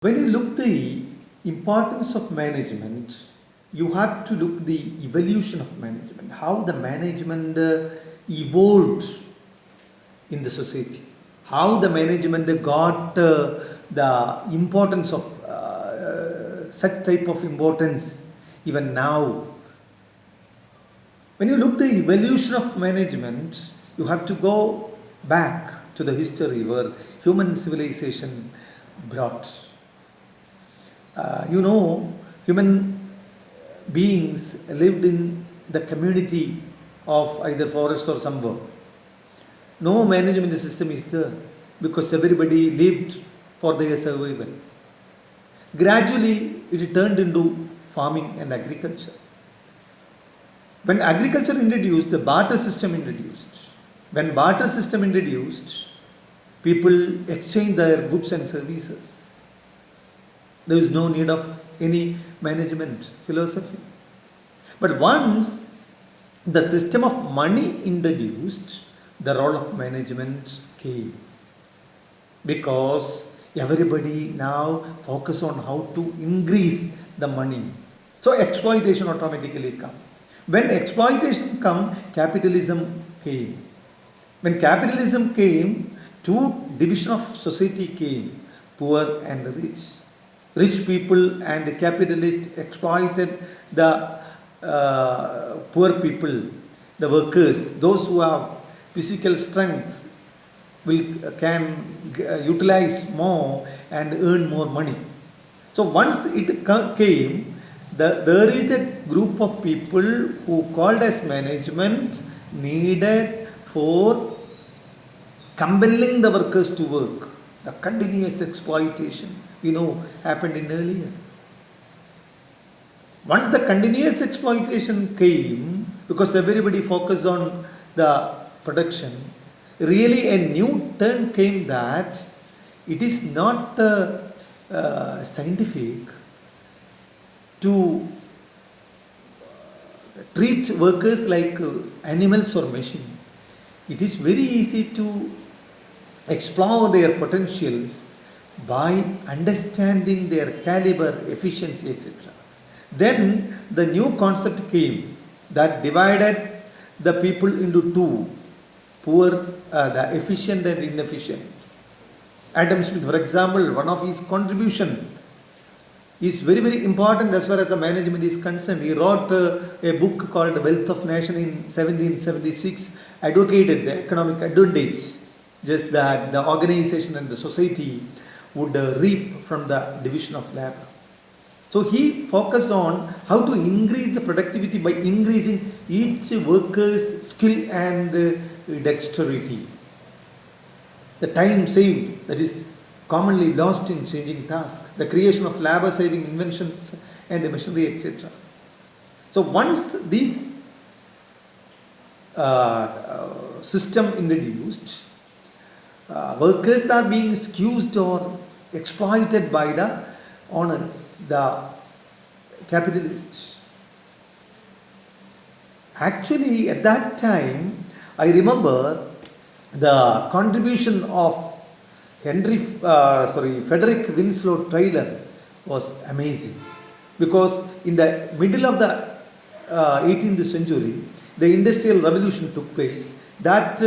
When you look the importance of management, you have to look the evolution of management, how the management evolved in the society, how the management got the importance of such type of importance even now. When you look the evolution of management, you have to go back to the history where human civilization brought. Human beings lived in the community of either forest or somewhere. No management system is there because everybody lived for their survival. Gradually, it turned into farming and agriculture. When agriculture introduced, the barter system introduced. When barter system introduced, people exchange their goods and services. There is no need of any management philosophy. But once the system of money introduced, the role of management came. Because everybody now focus on how to increase the money. So exploitation automatically come. When exploitation come, capitalism came. When capitalism came, two division of society came, poor and rich. Rich people and capitalists exploited the poor people, the workers, those who have physical strength can utilize more and earn more money. So once it came, there is a group of people who called as management needed for compelling the workers to work. The continuous exploitation, happened in earlier. Once the continuous exploitation came, because everybody focused on the production, really a new turn came that it is not scientific to treat workers like animals or machines. It is very easy to explore their potentials by understanding their caliber, efficiency, etc. Then the new concept came that divided the people into two, poor, the efficient and inefficient. Adam Smith, for example, one of his contribution is very, very important as far as the management is concerned. He wrote a book called Wealth of Nation in 1776, advocated the economic advantage, just that the organization and the society would reap from the division of labor. So he focused on how to increase the productivity by increasing each worker's skill and dexterity. The time saved, that is commonly lost in changing tasks, the creation of labor saving inventions and machinery, etc. So once this system introduced, workers are being excused or exploited by the owners, the capitalists. Actually, at that time, I remember the contribution of Frederick Winslow Taylor was amazing, because in the middle of the 18th century, the Industrial Revolution took place that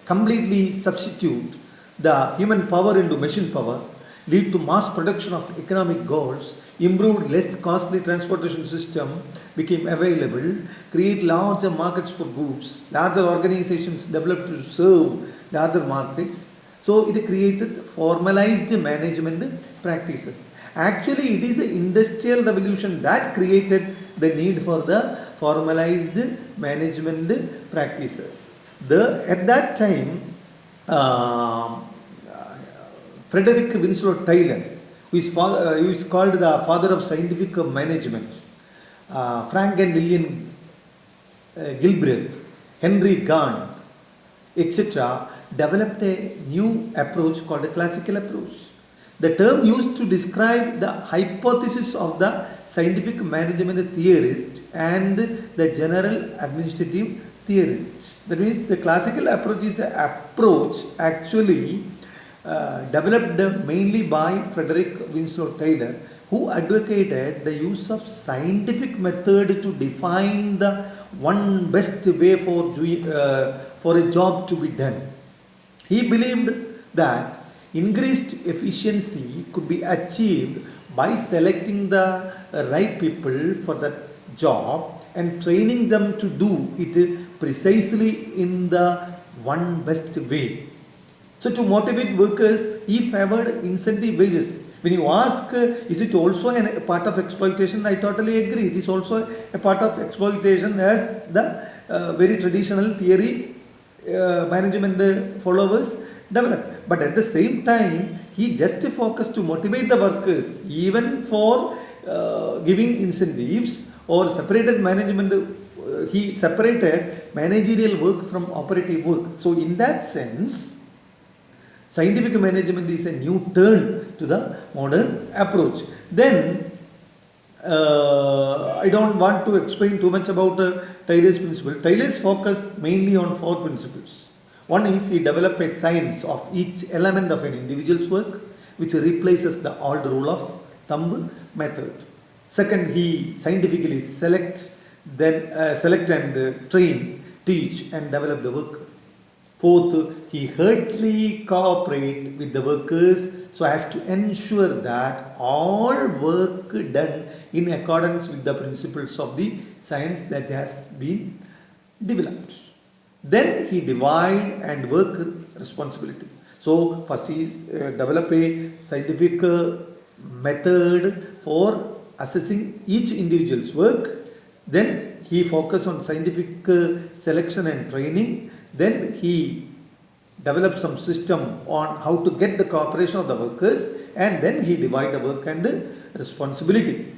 completely substitute the human power into machine power, lead to mass production of economic goals, improved less costly transportation system became available, create larger markets for goods, larger organizations developed to serve larger markets. So it created formalized management practices. Actually, it is the industrial revolution that created the need for the formalized management practices. At that time, Frederick Winslow Taylor, who is called the father of scientific management, Frank and Lillian Gilbreth, Henry Gant, etc., developed a new approach called a classical approach. The term used to describe the hypothesis of the scientific management theorist and the general administrative theorist. That means the classical approach is the approach actually developed mainly by Frederick Winslow Taylor, who advocated the use of scientific method to define the one best way for a job to be done. He believed that increased efficiency could be achieved by selecting the right people for that job and training them to do it precisely in the one best way. So, to motivate workers, he favored incentive wages. When you ask, is it also a part of exploitation? I totally agree. It is also a part of exploitation as the very traditional theory management followers developed. But at the same time, he just focused to motivate the workers, even for giving incentives or separated management. He separated managerial work from operative work. So, in that sense, scientific management is a new turn to the modern approach. Then, I don't want to explain too much about Taylor's principle. Taylor's focus mainly on four principles. One is he developed a science of each element of an individual's work, which replaces the old rule of thumb method. Second, he scientifically select and train, teach, and develop the work. Fourth, he heartily cooperate with the workers so as to ensure that all work done in accordance with the principles of the science that has been developed. Then he divide and work responsibility. So first he develop a scientific method for assessing each individual's work. Then he focus on scientific selection and training. Then he developed some system on how to get the cooperation of the workers, and then he divide the work and the responsibility.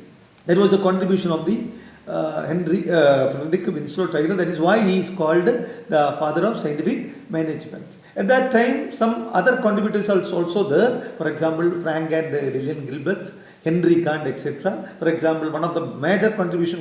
That was a contribution of the Frederick Winslow Taylor. That is why he is called the father of scientific management. At that time, some other contributors are also there. For example, Frank and Lillian Gilbert, Henry Kant, etc. For example, one of the major contribution